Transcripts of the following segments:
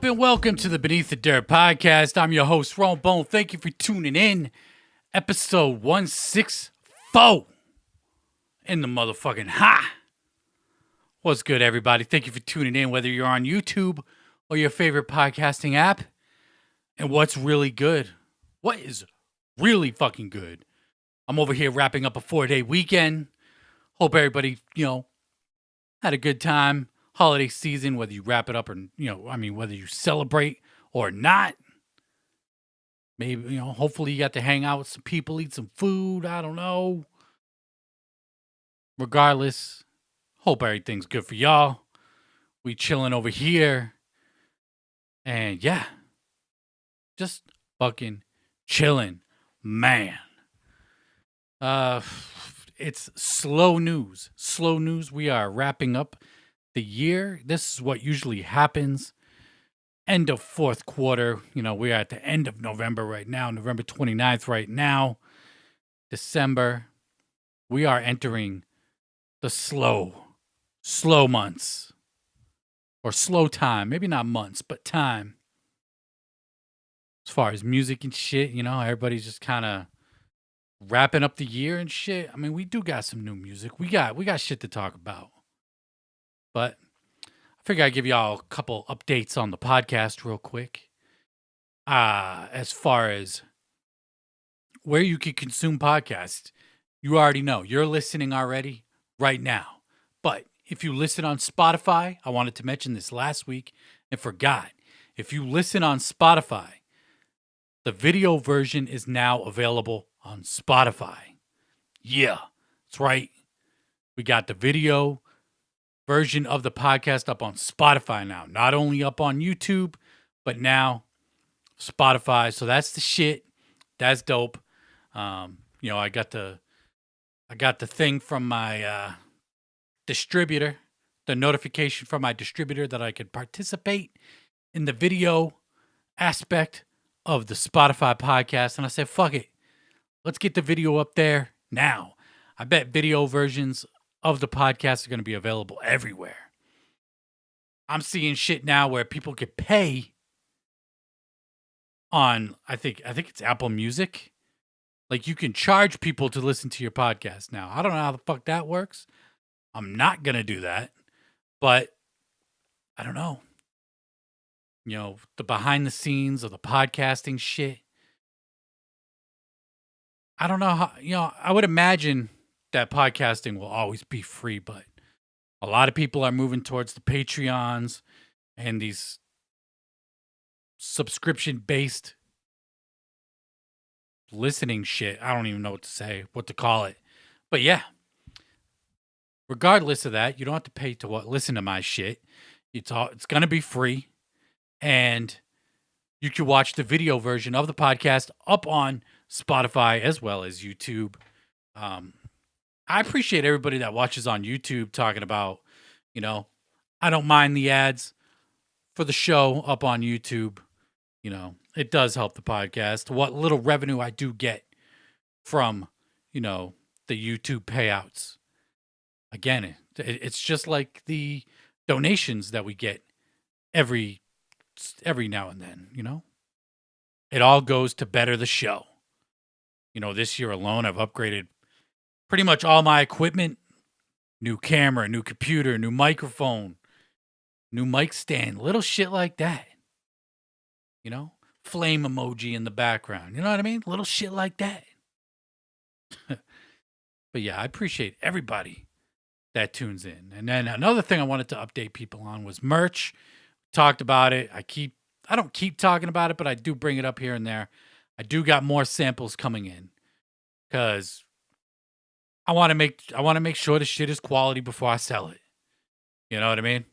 and welcome to the Beneath the Dirt podcast. I'm your host, Ron Bone. Thank you for tuning in. Episode 164 in the motherfucking ha. What's good, everybody? Thank you for tuning in, whether you're on YouTube or your favorite podcasting app. And what's really good? What is really fucking good? I'm over here wrapping up a 4-day weekend. Hope everybody, had a good time. Holiday season, whether you wrap it up or, whether you celebrate or not. Maybe, hopefully you got to hang out with some people, eat some food. I don't know. Regardless, hope everything's good for y'all. We chilling over here. And yeah, just fucking chilling, man. It's slow news. Slow news. We are wrapping up the year. This is what usually happens. End of fourth quarter. We're at the end of November right now. November 29th right now. December. We are entering the slow months. Or slow time. Maybe not months, but time. As far as music and shit, everybody's just kind of wrapping up the year and shit. I mean, we do got some new music. We got shit to talk about. But I figure I'd give y'all a couple updates on the podcast real quick. As far as where you can consume podcasts, you already know. You're listening already right now. But if you listen on Spotify, I wanted to mention this last week and forgot. If you listen on Spotify, the video version is now available on Spotify. Yeah, that's right. We got the video version of the podcast up on Spotify now. Not only up on YouTube, but now Spotify. So that's the shit. That's dope. I got the thing from my distributor, the notification from my distributor that I could participate in the video aspect of the Spotify podcast. And I said, fuck it. Let's get the video up there now. I bet video versions of the podcast are going to be available everywhere. I'm seeing shit now where people could pay on, I think it's Apple Music. Like, you can charge people to listen to your podcast now. I don't know how the fuck that works. I'm not going to do that. But I don't know. The behind the scenes of the podcasting shit. I don't know how, I would imagine that podcasting will always be free, but a lot of people are moving towards the Patreons and these subscription-based listening shit. I don't even know what to call it. But yeah, regardless of that, you don't have to pay to listen to my shit. It's going to be free, and you can watch the video version of the podcast up on Spotify as well as YouTube. I appreciate everybody that watches on YouTube talking about, I don't mind the ads for the show up on YouTube. It does help the podcast. What little revenue I do get from, the YouTube payouts. Again, it's just like the donations that we get every now and then, It all goes to better the show. This year alone, I've upgraded pretty much all my equipment. New camera, new computer, new microphone, new mic stand, little shit like that. Flame emoji in the background. You know what I mean? Little shit like that. But yeah, I appreciate everybody that tunes in. And then another thing I wanted to update people on was merch. Talked about it. I don't keep talking about it, but I do bring it up here and there. I do got more samples coming in because I want to make sure the shit is quality before I sell it. You know what I mean?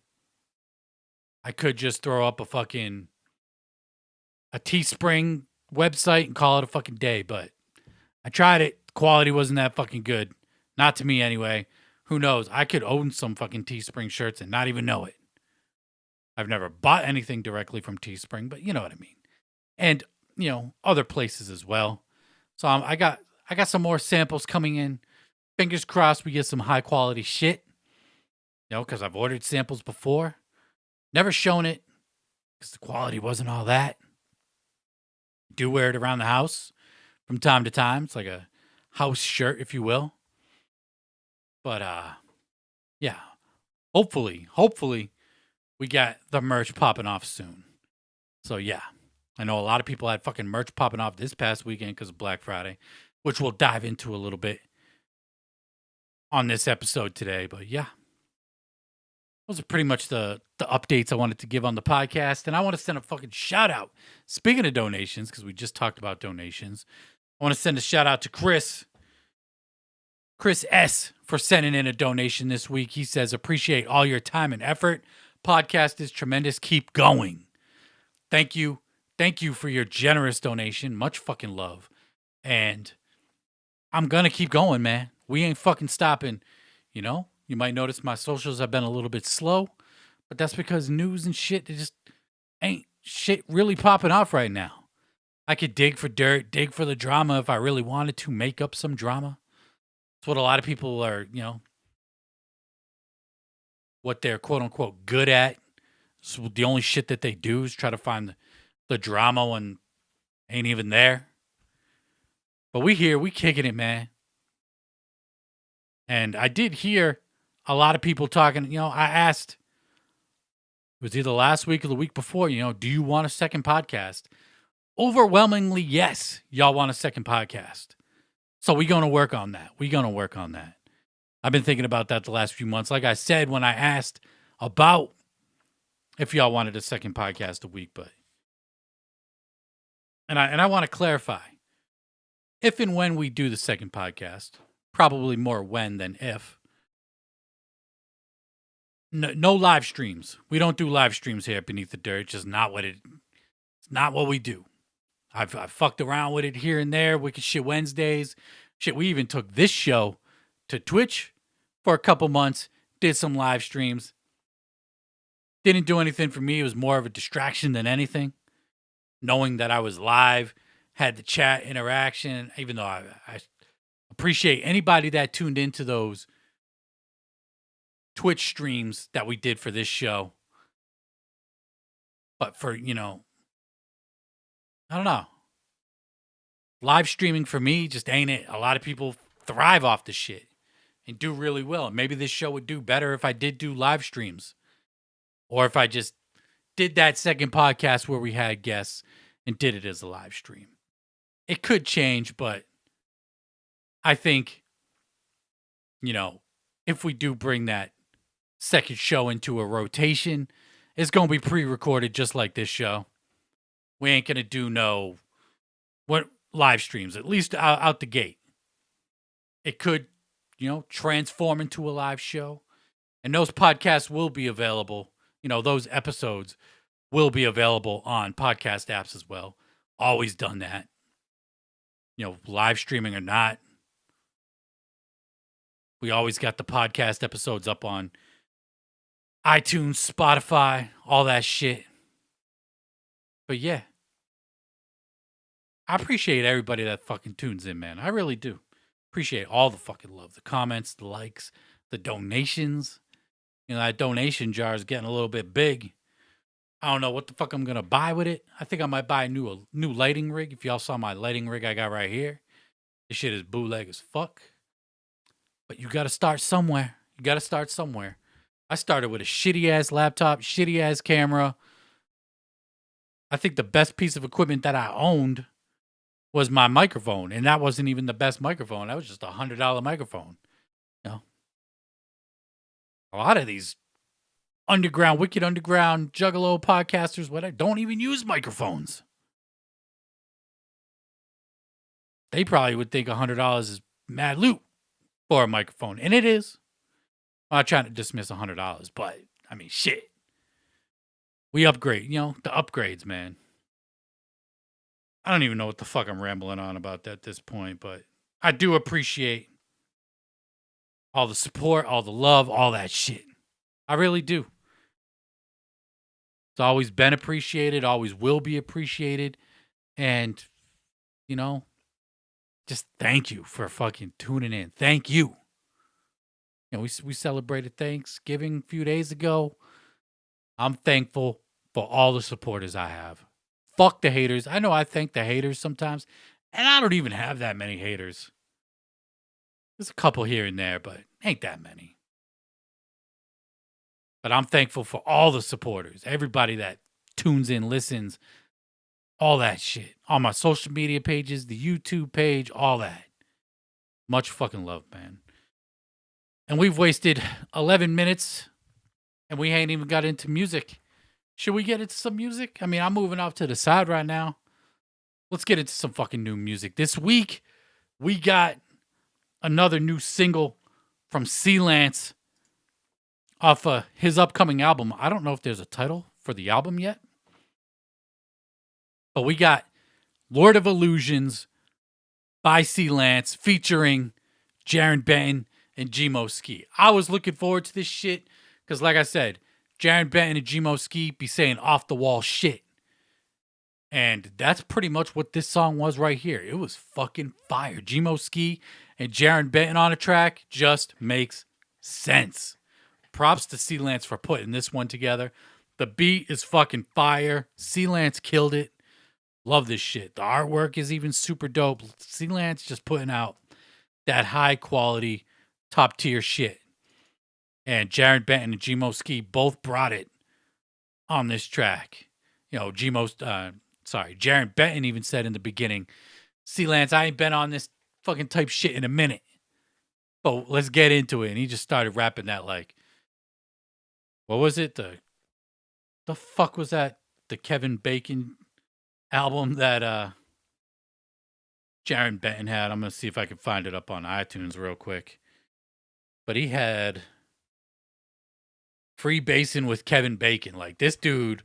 I could just throw up a Teespring website and call it a fucking day, but I tried it. Quality wasn't that fucking good. Not to me anyway. Who knows? I could own some fucking Teespring shirts and not even know it. I've never bought anything directly from Teespring, but you know what I mean. And, other places as well. So I got some more samples coming in. Fingers crossed we get some high quality shit. Because I've ordered samples before. Never shown it because the quality wasn't all that. Do wear it around the house from time to time. It's like a house shirt, if you will. But yeah. Hopefully we got the merch popping off soon. So yeah. I know a lot of people had fucking merch popping off this past weekend because of Black Friday, which we'll dive into a little bit on this episode today. But yeah, those are pretty much the updates I wanted to give on the podcast. And I want to send a fucking shout out. Speaking of donations, because we just talked about donations, I want to send a shout out to Chris S, for sending in a donation this week. He says, appreciate all your time and effort. Podcast is tremendous. Keep going. Thank you. Thank you for your generous donation. Much fucking love. And I'm going to keep going, man. We ain't fucking stopping. You know, you might notice my socials have been a little bit slow, but that's because news and shit, it just ain't shit really popping off right now. I could dig for dirt, dig for the drama if I really wanted to make up some drama. That's what a lot of people are, you know, what they're quote unquote good at. So the only shit that they do is try to find the drama when ain't even there. But we here, we kicking it, man. And I did hear a lot of people talking, you know, I asked, it was either last week or the week before, you know, do you want a second podcast? Overwhelmingly, yes, y'all want a second podcast. So we're going to work on that. I've been thinking about that the last few months. Like I said, when I asked about if y'all wanted a second podcast a week, but and I want to clarify, if and when we do the second podcast, probably more when than if. No live streams. We don't do live streams here at Beneath the Dirt. It's just not what it's not what we do. I've fucked around with it here and there. Wicked Shit Wednesdays. Shit, we even took this show to Twitch for a couple months. Did some live streams. Didn't do anything for me. It was more of a distraction than anything. Knowing that I was live, had the chat interaction, even though I appreciate anybody that tuned into those Twitch streams that we did for this show. But for, you know, I don't know. Live streaming for me just ain't it. A lot of people thrive off the shit and do really well. Maybe this show would do better if I did do live streams. Or if I just did that second podcast where we had guests and did it as a live stream. It could change, but I think, you know, if we do bring that second show into a rotation, it's going to be pre-recorded just like this show. We ain't going to do no live streams, at least out the gate. It could, you know, transform into a live show. And those podcasts will be available. You know, those episodes will be available on podcast apps as well. Always done that. You know, live streaming or not. We always got the podcast episodes up on iTunes, Spotify, all that shit. But yeah. I appreciate everybody that fucking tunes in, man. I really do. Appreciate all the fucking love. The comments, the likes, the donations. You know, that donation jar is getting a little bit big. I don't know what the fuck I'm going to buy with it. I think I might buy a new lighting rig. If y'all saw my lighting rig I got right here. This shit is bootleg as fuck. But you got to start somewhere. I started with a shitty-ass laptop, shitty-ass camera. I think the best piece of equipment that I owned was my microphone. And that wasn't even the best microphone. That was just a $100 microphone. You know? A lot of these wicked underground, juggalo podcasters, whatever, don't even use microphones. They probably would think $100 is mad loot for a microphone. And it is. I'm not trying to dismiss $100, but, I mean, shit. We upgrade, you know, the upgrades, man. I don't even know what the fuck I'm rambling on about at this point, but I do appreciate all the support, all the love, all that shit. I really do. It's always been appreciated, always will be appreciated. And, you know, just thank you for fucking tuning in. Thank you. You know, we celebrated Thanksgiving a few days ago. I'm thankful for all the supporters I have. Fuck the haters. I know I thank the haters sometimes, and I don't even have that many haters. There's a couple here and there, but ain't that many. But I'm thankful for all the supporters, everybody that tunes in, listens, all that shit. On my social media pages, the YouTube page, all that. Much fucking love, man. And we've wasted 11 minutes, and we ain't even got into music. Should we get into some music? I mean, I'm moving off to the side right now. Let's get into some fucking new music. This week, we got another new single from Sealance off his upcoming album. I don't know if there's a title for the album yet. But we got Lord of Illusions by Sealance featuring Jarren, Benton, and Gmo Skee. I was looking forward to this shit because, like I said, Jarren, Benton, and Gmo Skee be saying off-the-wall shit. And that's pretty much what this song was right here. It was fucking fire. Gmo Skee and Jarren Benton on a track just makes sense. Props to Sealance for putting this one together. The beat is fucking fire. Sealance killed it. Love this shit. The artwork is even super dope. Sealance just putting out that high quality, top tier shit. And Jarren Benton and Gmo Skee both brought it on this track. You know, Jarren Benton even said in the beginning, Sealance, I ain't been on this fucking type shit in a minute. But let's get into it. And he just started rapping that like, what was it? The fuck was that? The Kevin Bacon album that Jarren Benton had. I'm going to see if I can find it up on iTunes real quick. But he had Free Basin with Kevin Bacon. Like, this dude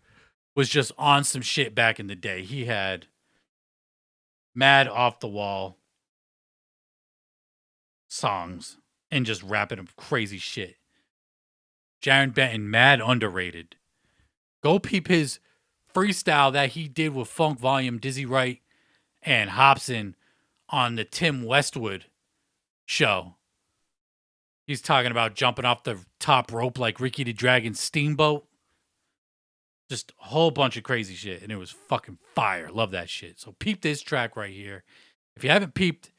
was just on some shit back in the day. He had mad off the wall songs and just rapping crazy shit. Jarren Benton, mad underrated. Go peep his freestyle that he did with Funk Volume, Dizzy Wright, and Hobson on the Tim Westwood show. He's talking about jumping off the top rope like Ricky the Dragon Steamboat. Just a whole bunch of crazy shit, and it was fucking fire. Love that shit. So peep this track right here. If you haven't peeped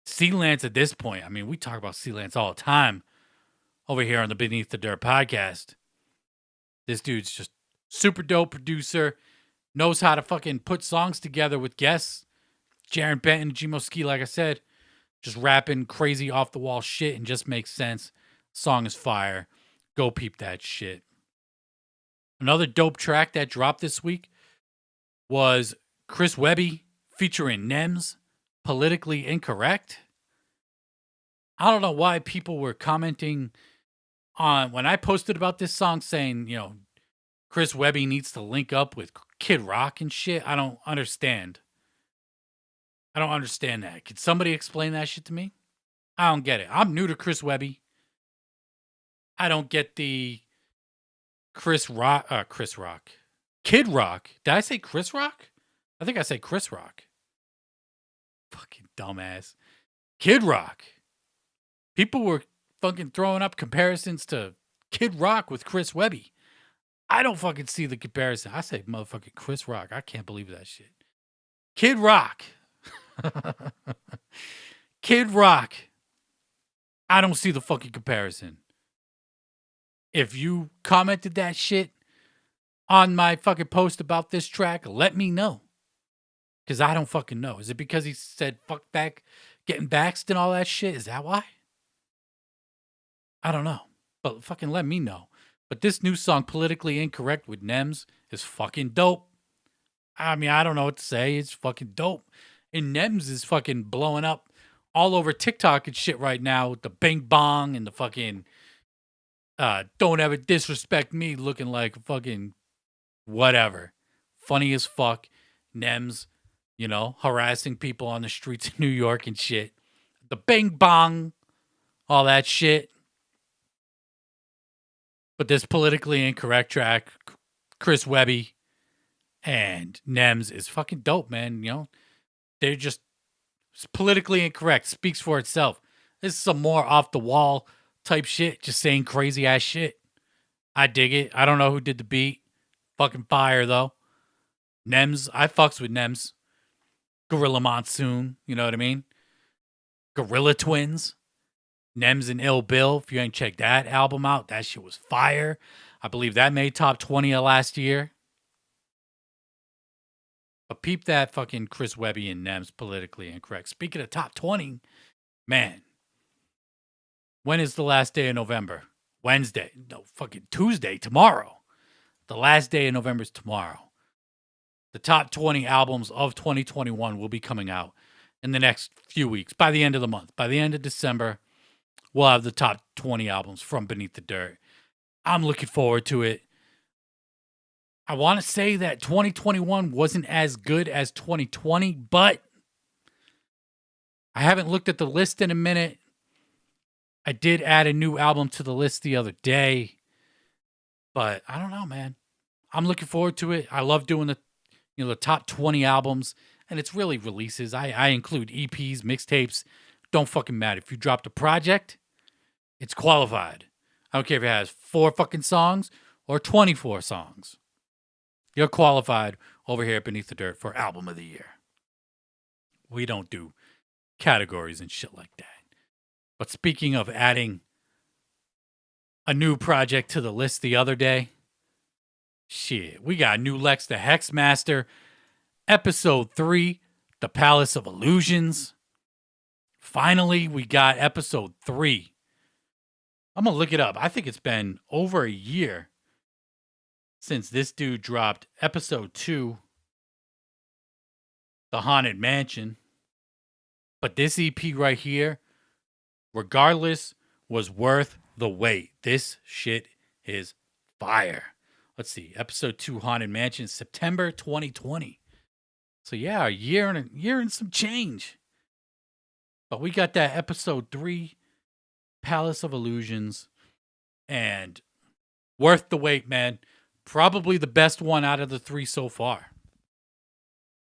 Sealance at this point, I mean, we talk about Sealance all the time over here on the Beneath the Dirt podcast. This dude's just super dope producer, knows how to fucking put songs together with guests. Jarren Benton, Gmo Skee, like I said, just rapping crazy off the wall shit and just makes sense. Song is fire. Go peep that shit. Another dope track that dropped this week was Webby featuring Nems, Politically Incorrect. I don't know why people were commenting on when I posted about this song saying, you know, Webby needs to link up with Kid Rock and shit. I don't understand. I don't understand that. Could somebody explain that shit to me? I don't get it. I'm new to Webby. I don't get the Kid Rock. Did I say Chris Rock? I think I said Chris Rock. Fucking dumbass. Kid Rock. People were fucking throwing up comparisons to Kid Rock with Webby. I don't fucking see the comparison. I say motherfucking Chris Rock. I can't believe that shit. Kid Rock. Kid Rock. I don't see the fucking comparison. If you commented that shit on my fucking post about this track, let me know. Because I don't fucking know. Is it because he said fuck back, getting baxed and all that shit? Is that why? I don't know. But fucking let me know. But this new song, Politically Incorrect with Nems, is fucking dope. I mean, I don't know what to say. It's fucking dope. And Nems is fucking blowing up all over TikTok and shit right now with the bing bong and the fucking don't ever disrespect me looking like fucking whatever. Funny as fuck. Nems, you know, harassing people on the streets of New York and shit. The bing bong, all that shit. But this Politically Incorrect track, Webby and Nems is fucking dope, man. You know, they're just politically incorrect. Speaks for itself. This is some more off the wall type shit. Just saying crazy ass shit. I dig it. I don't know who did the beat. Fucking fire though. Nems, I fucks with Nems. Gorilla Monsoon, you know what I mean? Gorilla Twins, Nems and Ill Bill. If you ain't checked that album out, that shit was fire. I believe that made top 20 of last year. But peep that fucking Chris Webby and Nems politically incorrect. Speaking of top 20, man, when is the last day of November? Wednesday. No, fucking Tuesday, tomorrow. The last day of November is tomorrow. The top 20 albums of 2021 will be coming out in the next few weeks. By the end of the month, by the end of December, we'll have the top 20 albums from Beneath the Dirt. I'm looking forward to it. I want to say that 2021 wasn't as good as 2020, but I haven't looked at the list in a minute. I did add a new album to the list the other day, but I don't know, man. I'm looking forward to it. I love doing the top 20 albums, and it's really releases. I include EPs, mixtapes. Don't fucking matter. If you dropped a project, it's qualified. I don't care if it has 4 fucking songs or 24 songs. You're qualified over here at Beneath the Dirt for Album of the Year. We don't do categories and shit like that. But speaking of adding a new project to the list the other day, shit, we got new Lex the Hex Master, episode 3, The Palace of Illusions. Finally, we got episode 3. I'm going to look it up. I think it's been over a year since this dude dropped episode 2, The Haunted Mansion. But this EP right here, regardless, was worth the wait. This shit is fire. Let's see, episode 2, Haunted Mansion, September 2020. So yeah, a year and some change. But we got that episode 3, Palace of Illusions, and worth the wait, man. Probably the best one out of the 3 so far.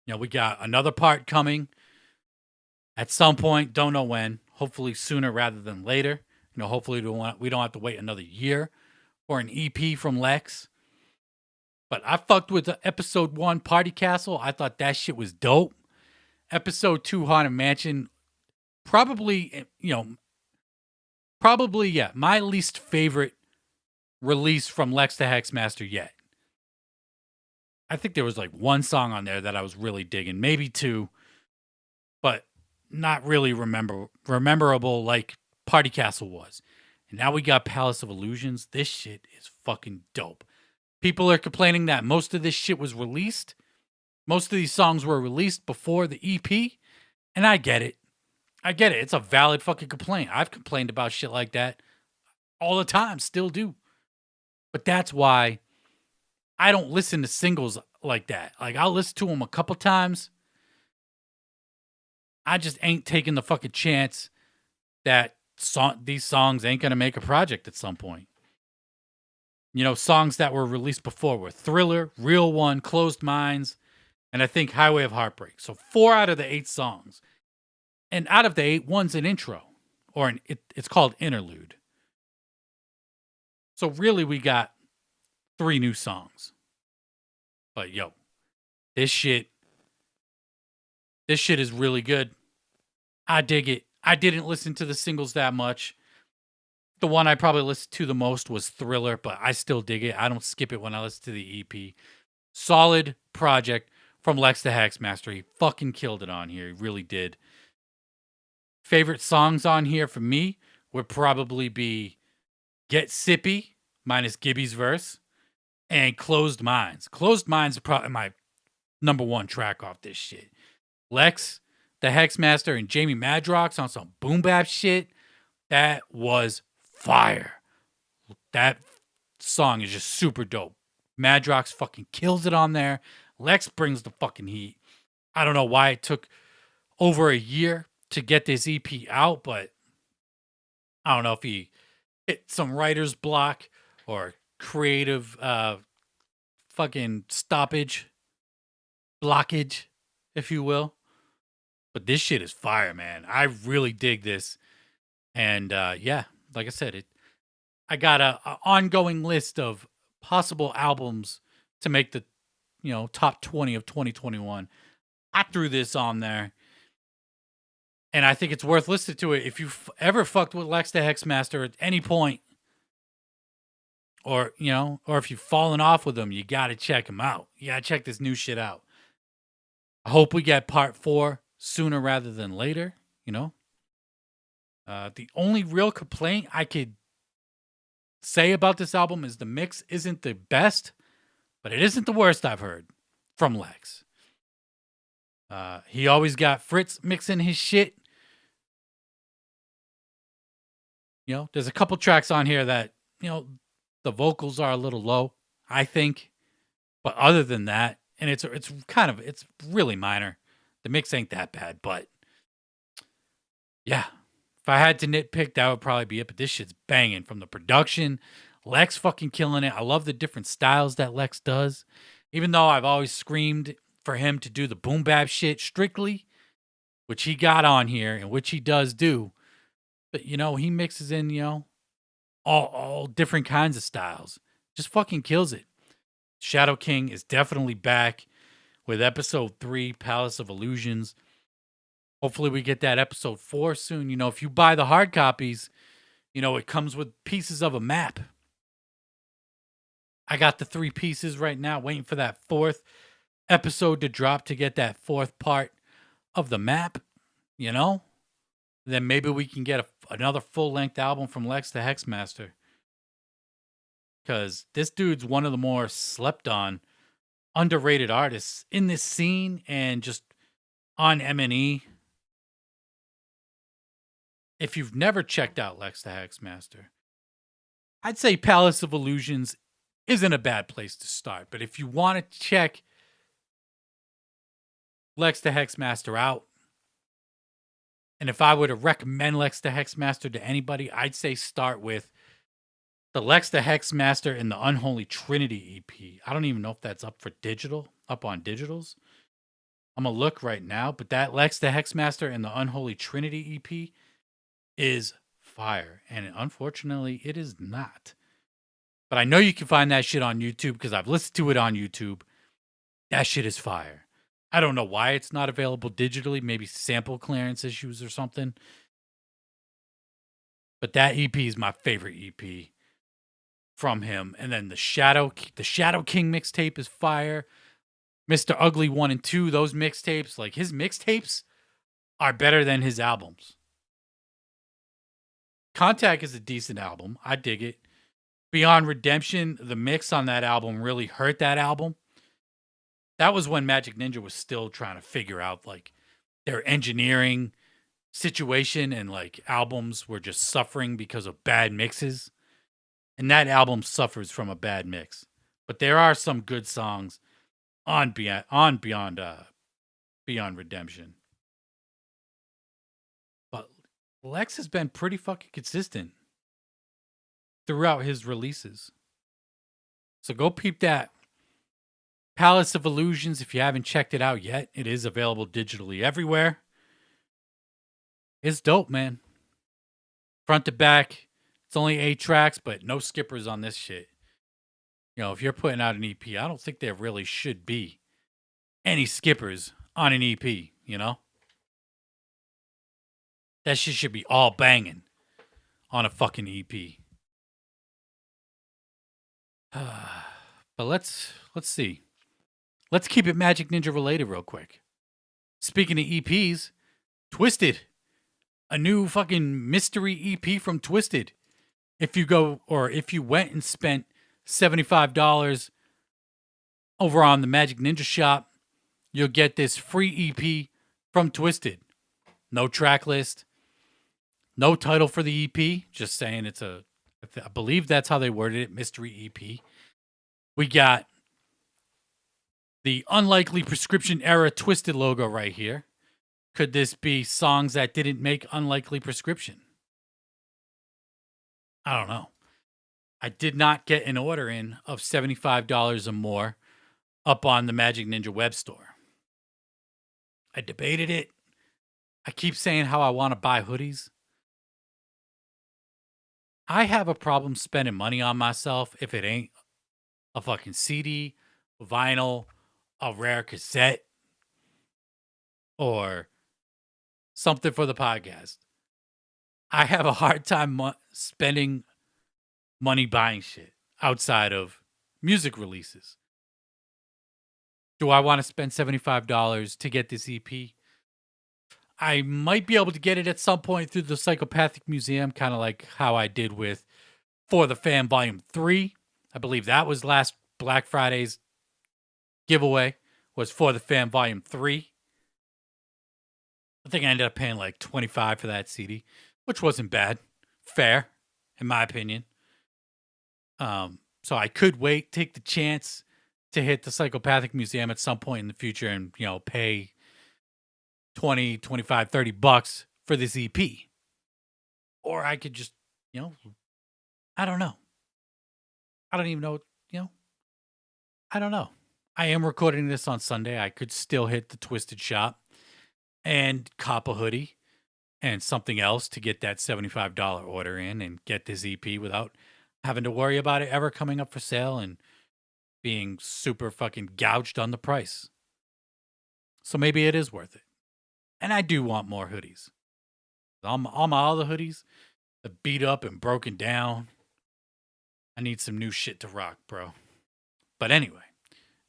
We got another part coming at some point. Don't know when. Hopefully sooner rather than later. Hopefully we don't have to wait another year for an EP from Lex. But I fucked with the episode 1, Party Castle. I thought that shit was dope. Episode 2, Haunted Mansion, probably, my least favorite release from Lex the Hex Master yet. I think there was like 1 song on there that I was really digging, maybe 2, but not really rememberable like Party Castle was. And now we got Palace of Illusions. This shit is fucking dope. People are complaining that most of this shit was released. Most of these songs were released before the EP, and I get it. It's a valid fucking complaint. I've complained about shit like that all the time, still do. But that's why I don't listen to singles like that. Like, I'll listen to them a couple times. I just ain't taking the fucking chance that these songs ain't going to make a project at some point. Songs that were released before were Thriller, Real One, Closed Minds, and I think Highway of Heartbreak. So 4 out of the 8 songs. And out of the 8, 1's an intro. Or it's called Interlude. So really we got 3 new songs. But this shit is really good. I dig it. I didn't listen to the singles that much. The one I probably listened to the most was Thriller, but I still dig it. I don't skip it when I listen to the EP. Solid project from Lex the Hex Master. He fucking killed it on here. He really did. Favorite songs on here for me would probably be Get Sippy, minus Gibby's verse, and Closed Minds. Closed Minds is probably my number 1 track off this shit. Lex, the Hex Master, and Jamie Madrox on some boom bap shit. That was fire. That song is just super dope. Madrox fucking kills it on there. Lex brings the fucking heat. I don't know why it took over a year to get this EP out, but I don't know if he hit some writer's block or creative fucking blockage, if you will. But this shit is fire, man. I really dig this. And like I said, I got a ongoing list of possible albums to make the, top 20 of 2021. I threw this on there. And I think it's worth listening to it. If you've ever fucked with Lex the Hex Master at any point, or if you've fallen off with him, you gotta check him out. You gotta check this new shit out. I hope we get part 4 sooner rather than later. The only real complaint I could say about this album is the mix isn't the best, but it isn't the worst I've heard from Lex. He always got Fritz mixing his shit. There's a couple tracks on here that, the vocals are a little low, I think. But other than that, and it's really minor. The mix ain't that bad, but yeah. If I had to nitpick, that would probably be it. But this shit's banging from the production. Lex fucking killing it. I love the different styles that Lex does. Even though I've always screamed for him to do the boom bap shit strictly, which he got on here and which he does do. But, he mixes in, all different kinds of styles. Just fucking kills it. Shadow King is definitely back with episode 3, Palace of Illusions. Hopefully we get that episode 4 soon. If you buy the hard copies, it comes with pieces of a map. I got the 3 pieces right now, waiting for that 4th episode to drop to get that 4th part of the map, Then maybe we can get another full-length album from Lex the Hex Master. Because this dude's one of the more slept-on, underrated artists in this scene and just on M&E. If you've never checked out Lex the Hex Master, I'd say Palace of Illusions isn't a bad place to start. But if you want to check Lex the Hex Master out, and if I were to recommend Lex the Hex Master to anybody, I'd say start with the Lex the Hex Master and the Unholy Trinity EP. I don't even know if that's up on digitals. I'm going to look right now, but that Lex the Hex Master and the Unholy Trinity EP is fire. And unfortunately, it is not. But I know you can find that shit on YouTube because I've listened to it on YouTube. That shit is fire. I don't know why it's not available digitally. Maybe sample clearance issues or something. But that EP is my favorite EP from him. And then the Shadow King mixtape is fire. Mr. Ugly 1 and 2, those mixtapes, like his mixtapes are better than his albums. Contact is a decent album. I dig it. Beyond Redemption, the mix on that album really hurt that album. That was when Magic Ninja was still trying to figure out like their engineering situation, and like albums were just suffering because of bad mixes. And that album suffers from a bad mix. But there are some good songs on Beyond Redemption. But Lex has been pretty fucking consistent throughout his releases. So go peep that Palace of Illusions if you haven't checked it out yet. It is available digitally everywhere. It's dope, man. Front to back. It's only 8 tracks, but no skippers on this shit. If you're putting out an EP, I don't think there really should be any skippers on an EP, That shit should be all banging on a fucking EP. But let's see. Let's keep it Magic Ninja related real quick. Speaking of EPs, Twiztid. A new fucking mystery EP from Twiztid. If you went and spent $75 over on the Magic Ninja shop, you'll get this free EP from Twiztid. No track list. No title for the EP. Just saying I believe that's how they worded it, mystery EP. We got the Unlikely Prescription Era Twiztid logo right here. Could this be songs that didn't make Unlikely Prescription? I don't know. I did not get an order in of $75 or more up on the Magic Ninja web store. I debated it. I keep saying how I want to buy hoodies. I have a problem spending money on myself if it ain't a fucking CD vinyl, a rare cassette, or something for the podcast. I have a hard time spending money buying shit outside of music releases. Do I want to spend $75 to get this EP? I might be able to get it at some point through the Psychopathic Museum, kind of like how I did with For the Fan Volume 3. I believe that was last Black Friday's giveaway, was For the Fan Volume 3. I think I ended up paying like $25 for that CD, which wasn't bad. Fair, in my opinion. So I could wait, take the chance to hit the Psychopathic Museum at some point in the future and, pay 20, 25, 30 bucks for this EP. Or I could just, I don't know. I don't even know, I don't know. I am recording this on Sunday. I could still hit the Twiztid shop and cop a hoodie and something else to get that $75 order in and get this EP without having to worry about it ever coming up for sale and being super fucking gouged on the price. So maybe it is worth it. And I do want more hoodies. All my other hoodies are beat up and broken down. I need some new shit to rock, bro. But anyway,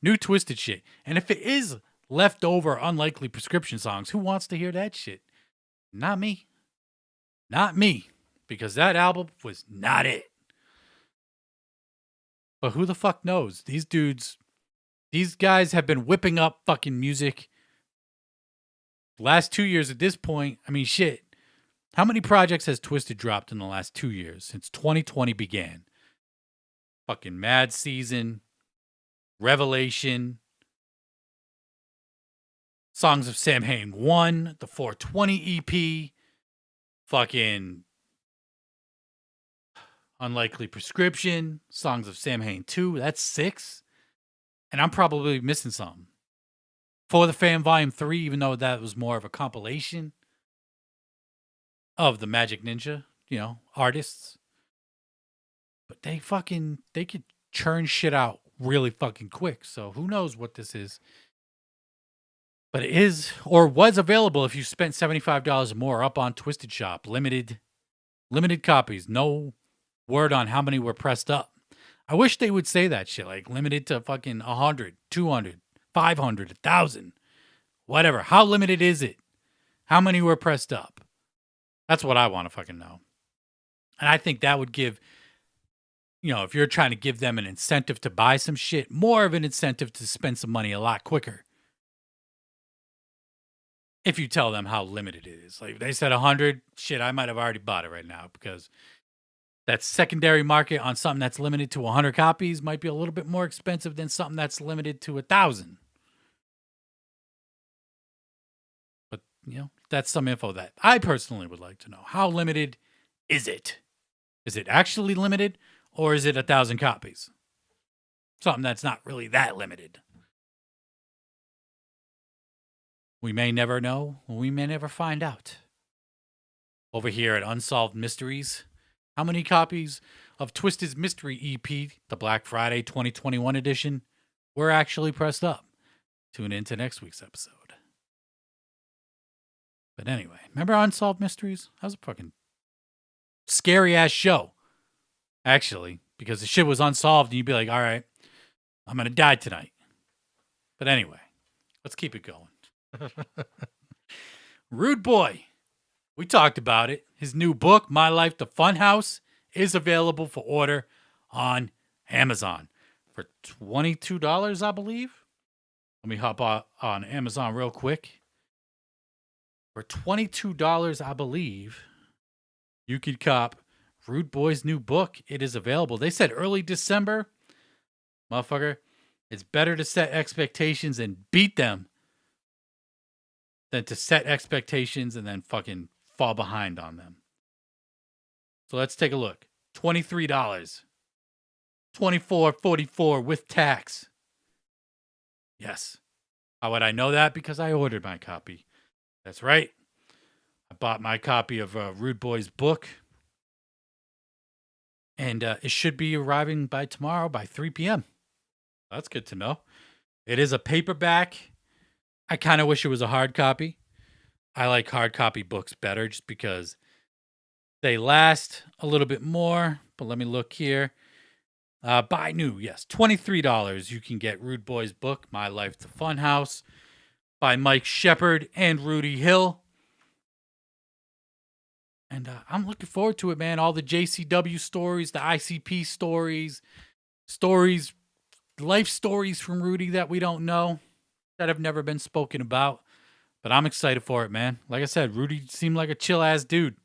new Twiztid shit. And if it is leftover unlikely prescription songs, who wants to hear that shit? Not me. Not me. Because that album was not it. But who the fuck knows? These guys have been whipping up fucking music last 2 years at this point. I mean, shit. How many projects has Twiztid dropped in the last 2 years since 2020 began? Fucking Mad Season, Revelation, Songs of Samhain 1, the 420 EP, fucking Unlikely Prescription, Songs of Samhain 2. That's 6. And I'm probably missing something. For the Fan Volume 3, even though that was more of a compilation of the Magic Ninja, artists. But they could churn shit out really fucking quick. So who knows what this is. But it is, or was available if you spent $75 or more up on Twiztid Shop. Limited copies. No word on how many were pressed up. I wish they would say that shit. Like limited to fucking 100, 200, 500, 1,000. Whatever. How limited is it? How many were pressed up? That's what I want to fucking know. And I think that would give, if you're trying to give them an incentive to buy some shit, more of an incentive to spend some money a lot quicker. If you tell them how limited it is. Like if they said 100, shit, I might have already bought it right now because that secondary market on something that's limited to 100 copies might be a little bit more expensive than something that's limited to 1,000. But, that's some info that I personally would like to know. How limited is it? Is it actually limited or is it 1,000 copies? Something that's not really that limited. We may never know, or we may never find out. Over here at Unsolved Mysteries, how many copies of Twiztid's Mystery EP, the Black Friday 2021 edition, were actually pressed up? Tune in to next week's episode. But anyway, remember Unsolved Mysteries? That was a fucking scary-ass show, actually, because the shit was unsolved, and you'd be like, all right, I'm going to die tonight. But anyway, let's keep it going. Rude Boy. We talked about it. His new book, My Life the Funhouse, is available for order on Amazon for $22, I believe. Let me hop on Amazon real quick. For $22, I believe, you could cop Rude Boy's new book. It is available. They said early December. Motherfucker, it's better to set expectations and beat them than to set expectations and then fucking fall behind on them. So let's take a look. $23. $24.44 with tax. Yes. How would I know that? Because I ordered my copy. That's right. I bought my copy of Rude Boy's book. And it should be arriving by tomorrow by 3 p.m. That's good to know. It is a paperback. I kind of wish it was a hard copy. I like hard copy books better just because they last a little bit more. But let me look here. Buy new, yes. $23. You can get Rude Boy's book, My Life the Funhouse, by Mike Shepard and Rudy Hill. And I'm looking forward to it, man. All the JCW stories, the ICP stories, life stories from Rudy that we don't know, that have never been spoken about. But I'm excited for it, man. Like I said, Rudy seemed like a chill ass dude.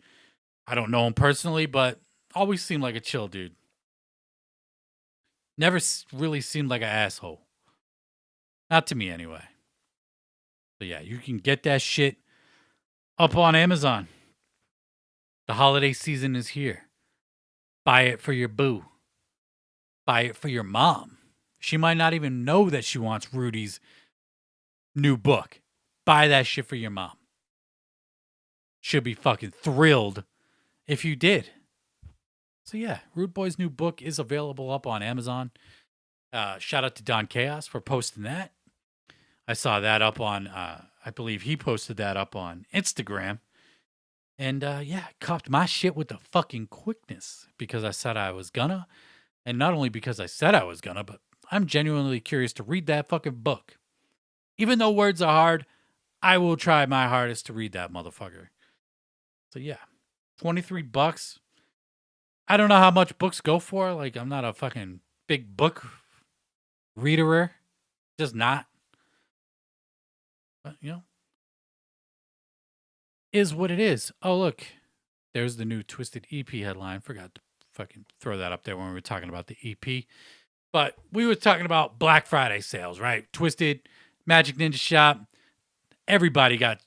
I don't know him personally, but always seemed like a chill dude. Never really seemed like an asshole. Not to me, anyway. So yeah, you can get that shit up on Amazon. The holiday season is here. Buy it for your boo. Buy it for your mom. She might not even know that she wants Rudy's new book. Buy that shit for your mom. She'll be fucking thrilled if you did. So yeah, Rude Boy's new book is available up on Amazon. Shout out to Don Chaos for posting that. I saw that up on, I believe he posted that up on Instagram. And yeah, copped my shit with the fucking quickness because I said I was gonna. And not only because I said I was gonna, but I'm genuinely curious to read that fucking book. Even though words are hard, I will try my hardest to read that motherfucker. So yeah, $23. I don't know how much books go for. Like, I'm not a fucking big book reader. Just not. But, you know, is what it is. Oh, look. There's the new Twiztid EP headline. Forgot to fucking throw that up there when we were talking about the EP. But we were talking about Black Friday sales, right? Twiztid, Magic Ninja Shop. Everybody got,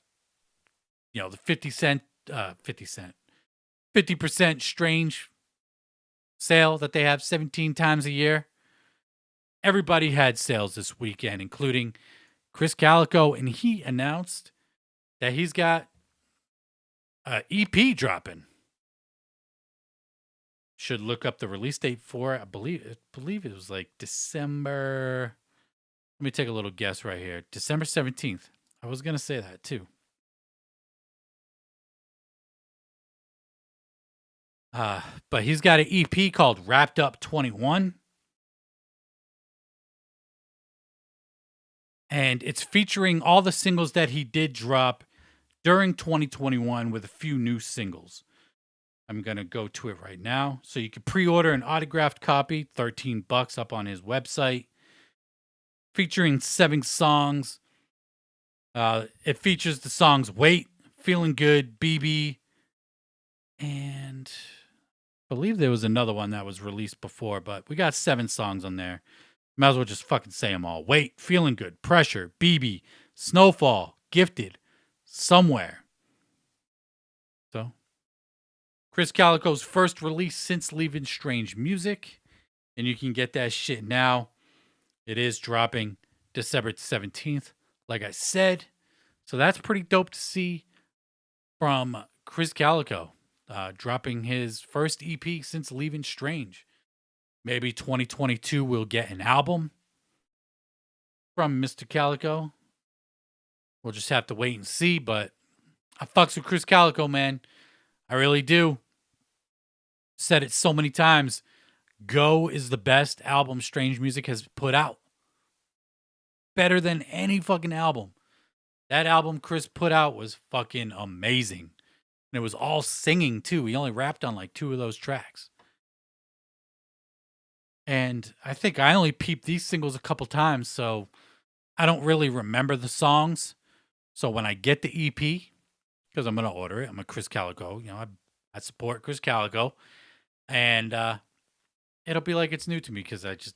the 50% strange sale that they have 17 times a year. Everybody had sales this weekend, including Chris Kaliko, and he announced that he's got an EP dropping. Should look up the release date for it. I believe it was like December. Let me take a little guess right here. December 17th. I was going to say that too. But he's got an EP called Wrapped Up 21. And it's featuring all the singles that he did drop during 2021 with a few new singles. I'm going to go to it right now. So you can pre-order an autographed copy, $13 up on his website, featuring 7 songs. It features the songs Wait, Feeling Good, BB, and I believe there was another one that was released before, but we got 7 songs on there. Might as well just fucking say them all. Wait, Feeling Good, Pressure, BB, Snowfall, Gifted, Somewhere. So, Chris Kaliko's first release since leaving Strange Music, and you can get that shit now. It is dropping December 17th, like I said. So that's pretty dope to see from Chris Kaliko, dropping his first EP since leaving Strange. Maybe 2022 we'll get an album from Mr. Kaliko. We'll just have to wait and see, but I fucks with Chris Kaliko, man. I really do. Said it so many times. Go is the best album Strange Music has put out. Better than any fucking album. That album Chris put out was fucking amazing. And it was all singing too. He only rapped on like 2 of those tracks. And I think I only peeped these singles a couple times, so I don't really remember the songs. So when I get the EP, because I'm going to order it, I'm a Chris Kaliko. I support Chris Kaliko. And it'll be like it's new to me because I just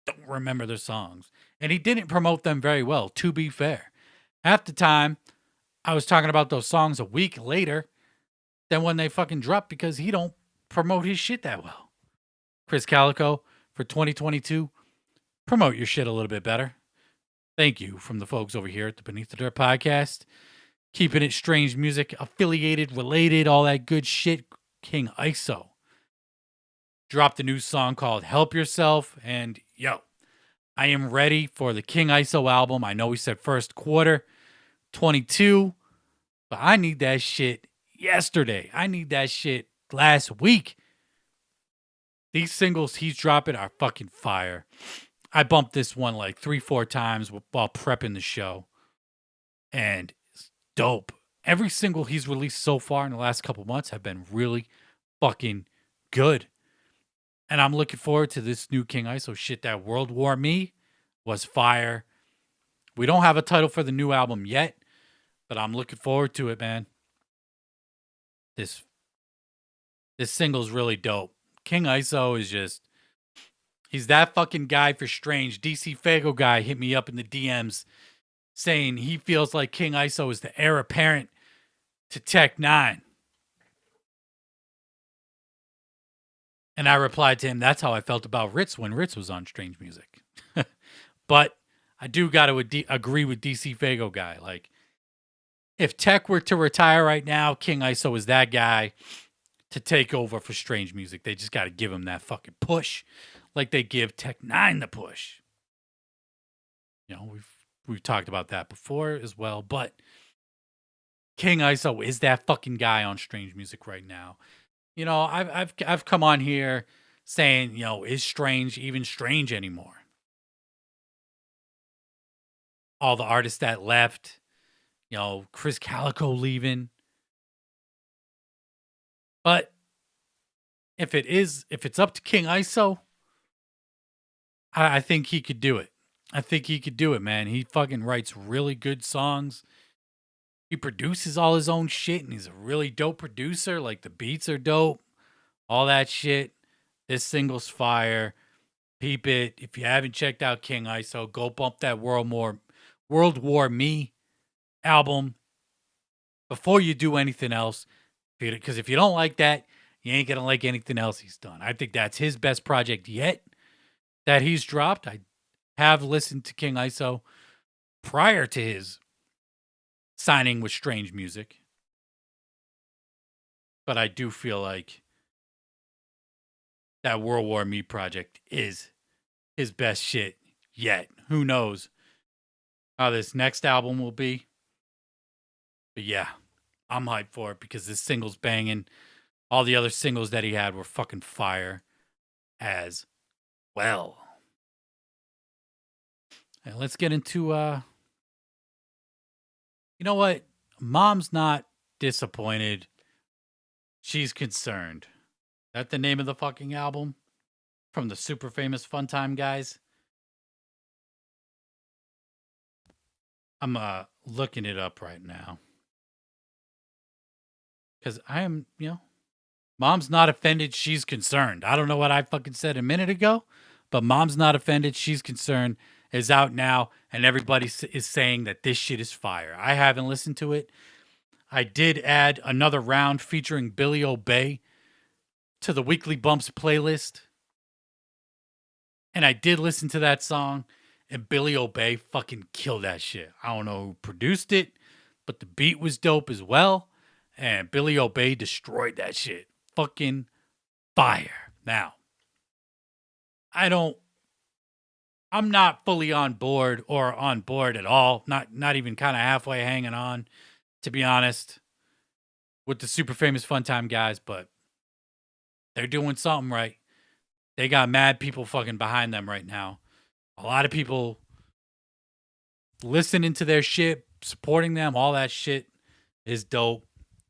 don't remember their songs. And he didn't promote them very well, to be fair. Half the time, I was talking about those songs a week later than when they fucking dropped because he don't promote his shit that well. Chris Kaliko, for 2022, promote your shit a little bit better. Thank you from the folks over here at the Beneath the Dirt podcast. Keeping it Strange Music, affiliated, related, all that good shit. King ISO dropped a new song called Help Yourself. And yo, I am ready for the King ISO album. I know we said first quarter 22, but I need that shit yesterday. I need that shit last week. These singles he's dropping are fucking fire. I bumped this one like 3-4 times while prepping the show. And it's dope. Every single he's released so far in the last couple months have been really fucking good. And I'm looking forward to this new King ISO shit. That World War Me was fire. We don't have a title for the new album yet, but I'm looking forward to it, man. This single's really dope. King ISO is just, he's that fucking guy for Strange. DC Fago guy hit me up in the DMs saying he feels like King ISO is the heir apparent to Tech 9. And I replied to him, that's how I felt about Ritz when Ritz was on Strange Music. But I do got to agree with DC Fago guy. Like, if Tech were to retire right now, King ISO is that guy to take over for Strange Music. They just got to give him that fucking push like they give Tech 9 the push. You know, we've talked about that before as well, but King ISO is that fucking guy on Strange Music right now. You know, I've come on here saying, you know, is Strange even Strange anymore? All the artists that left, you know, Krizz Kaliko leaving. But if it's up to King ISO, I think he could do it. I think he could do it, man. He fucking writes really good songs. He produces all his own shit, and he's a really dope producer. Like, the beats are dope. All that shit. This single's fire. Peep it. If you haven't checked out King ISO, go bump that World War Me album before you do anything else. Because if you don't like that, you ain't going to like anything else he's done. I think that's his best project yet that he's dropped. I have listened to King ISO prior to his signing with Strange Music. But I do feel like that World War Me project is his best shit yet. Who knows how this next album will be. But yeah, I'm hyped for it because this single's banging. All the other singles that he had were fucking fire as well. And let's get into you know what? Mom's not disappointed. She's concerned. That the name of the fucking album from the super famous Fun Time guys? I'm looking it up right now. Because I am, you know, Mom's not offended. She's concerned. I don't know what I fucking said a minute ago, but Mom's not offended. She's concerned is out now, and everybody is saying that this shit is fire. I haven't listened to it. I did add another round featuring Billy Obey to the Weekly Bumps playlist. And I did listen to that song, and Billy Obey fucking killed that shit. I don't know who produced it, but the beat was dope as well. And Billy Obey destroyed that shit. Fucking fire. Now, I'm not fully on board or on board at all. Not even kind of halfway hanging on, to be honest, with the super famous Fun Time guys, but they're doing something right. They got mad people fucking behind them right now. A lot of people listening to their shit, supporting them, all that shit is dope.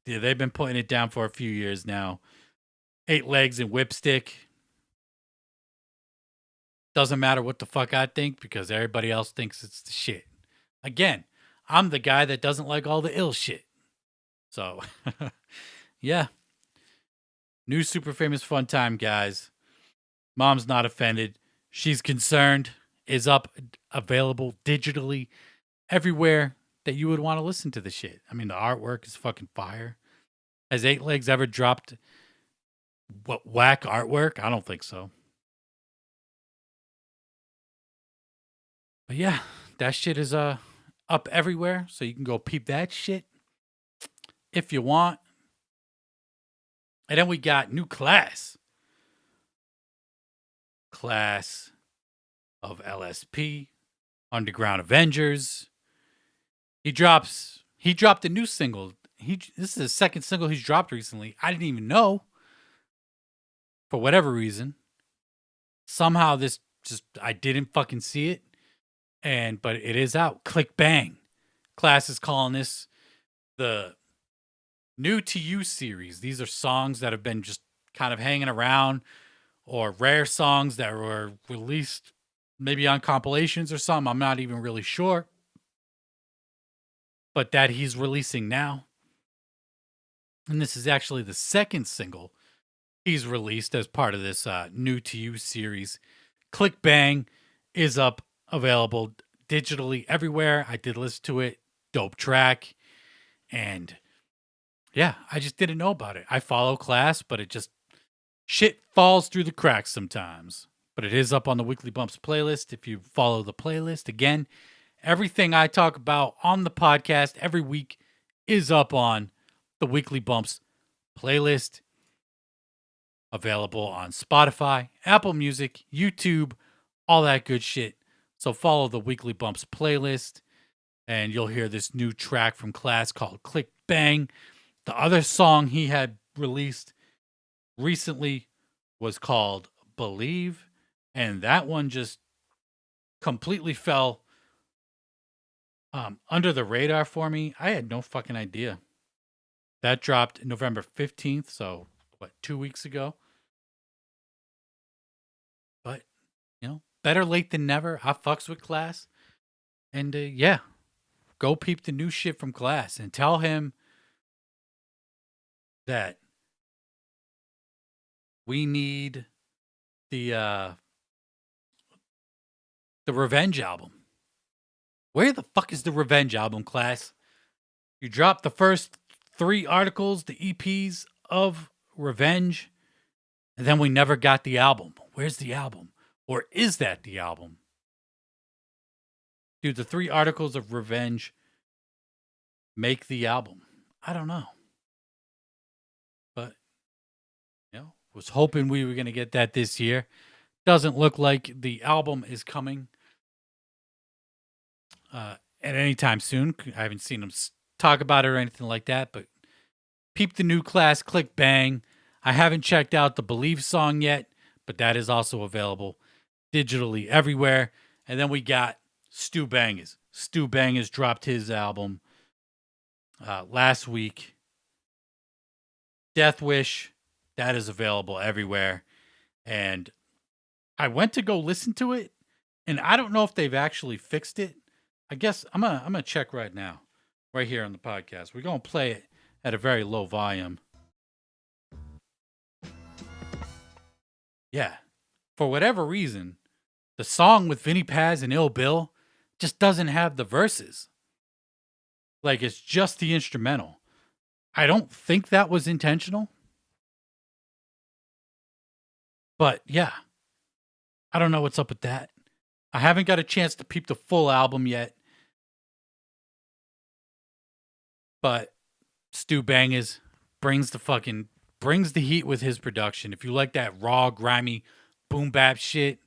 Yeah, they've been putting it down for a few years now. 8 Legs and Whipstick. Doesn't matter what the fuck I think because everybody else thinks it's the shit. Again, I'm the guy that doesn't like all the ill shit. So, yeah. New super famous Fun Time guys. Mom's not offended. She's concerned. Is up, available digitally everywhere that you would want to listen to the shit. I mean, the artwork is fucking fire. Has 8 Legs ever dropped whack artwork? I don't think so. But yeah, that shit is up everywhere, so you can go peep that shit if you want. And then we got new Claas. Claas. of LSP, Underground Avengers. He dropped a new single. This is the second single he's dropped recently. I didn't even know. For whatever reason. Somehow this I didn't fucking see it. But it is out. Click Bang. Claas is calling this the New to You series. These are songs that have been just kind of hanging around, or rare songs that were released maybe on compilations or something. I'm not even really sure. But that he's releasing now. And this is actually the second single he's released as part of this New to You series. Click Bang is up, available digitally everywhere. I did listen to it. Dope track. And yeah, I just didn't know about it. I follow Claas, but it just shit falls through the cracks sometimes. But it is up on the Weekly Bumps playlist. If you follow the playlist, again, everything I talk about on the podcast every week is up on the Weekly Bumps playlist. Available on Spotify, Apple Music, YouTube, all that good shit. So follow the Weekly Bumps playlist, and you'll hear this new track from Claas called Click Bang. The other song he had released recently was called Believe, and that one just completely fell under the radar for me. I had no fucking idea. That dropped November 15th, so 2 weeks ago? But, better late than never. I fucks with Claas. And yeah, go peep the new shit from Claas and tell him that we need the Revenge album. Where the fuck is the Revenge album, Claas? You dropped the first 3 articles, the EPs of Revenge, and then we never got the album. Where's the album? Or is that the album? Dude, the 3 articles of Revenge make the album. I don't know. But, was hoping we were going to get that this year. Doesn't look like the album is coming at any time soon. I haven't seen them talk about it or anything like that, but peep the new Claas, Click Bang. I haven't checked out the Believe song yet, but that is also available digitally everywhere. And then we got Stu Bangas. Stu Bangas dropped his album last week. Deathwish, that is available everywhere. And I went to go listen to it, and I don't know if they've actually fixed it. I guess I'm gonna check right now, right here on the podcast. We're gonna play it at a very low volume. Yeah, for whatever reason, the song with Vinny Paz and Ill Bill just doesn't have the verses. Like, it's just the instrumental. I don't think that was intentional. But yeah, I don't know what's up with that. I haven't got a chance to peep the full album yet. But Stu Bangas brings the heat with his production. If you like that raw, grimy, boom bap shit,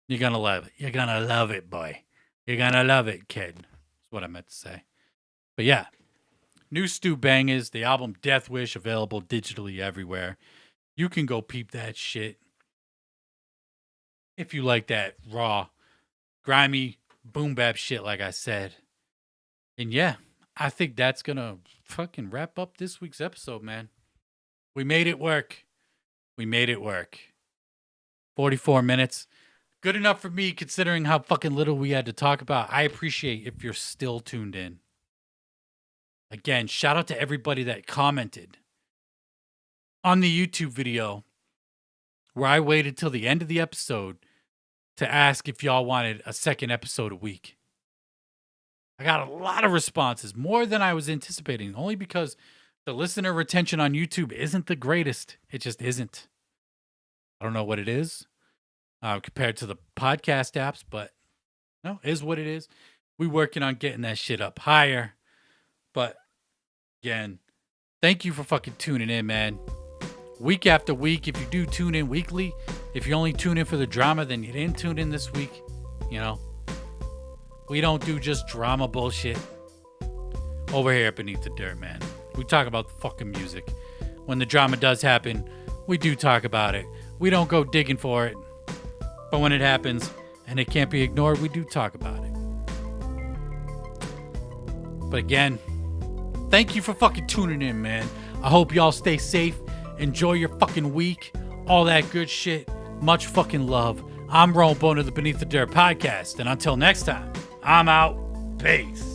you're gonna love it. You're gonna love it, boy. You're gonna love it, kid. That's what I meant to say. But yeah, new Stu Bangas, the album Deathwish, available digitally everywhere. You can go peep that shit. If you like that raw, grimy, boom bap shit, like I said. And yeah, I think that's gonna fucking wrap up this week's episode, man. We made it work. 44 minutes. Good enough for me, considering how fucking little we had to talk about. I appreciate if you're still tuned in. Again, shout out to everybody that commented on the YouTube video where I waited till the end of the episode to ask if y'all wanted a second episode a week. I got a lot of responses, more than I was anticipating, only because the listener retention on YouTube isn't the greatest. It just isn't. I don't know what it is compared to the podcast apps, but no, it is what it is. We're working on getting that shit up higher. But again, thank you for fucking tuning in, man. week after week. If you do tune in weekly, if you only tune in for the drama, then you didn't tune in this week. You know, we don't do just drama bullshit over here at Beneath the Dirt, man. We talk about fucking music. When the drama does happen, we do talk about it. We don't go digging for it. But when it happens and it can't be ignored, we do talk about it. But again, thank you for fucking tuning in, man. I hope y'all stay safe. Enjoy your fucking week. All that good shit. Much fucking love. I'm Ron Bone of the Beneath the Dirt podcast. And until next time, I'm out. Peace.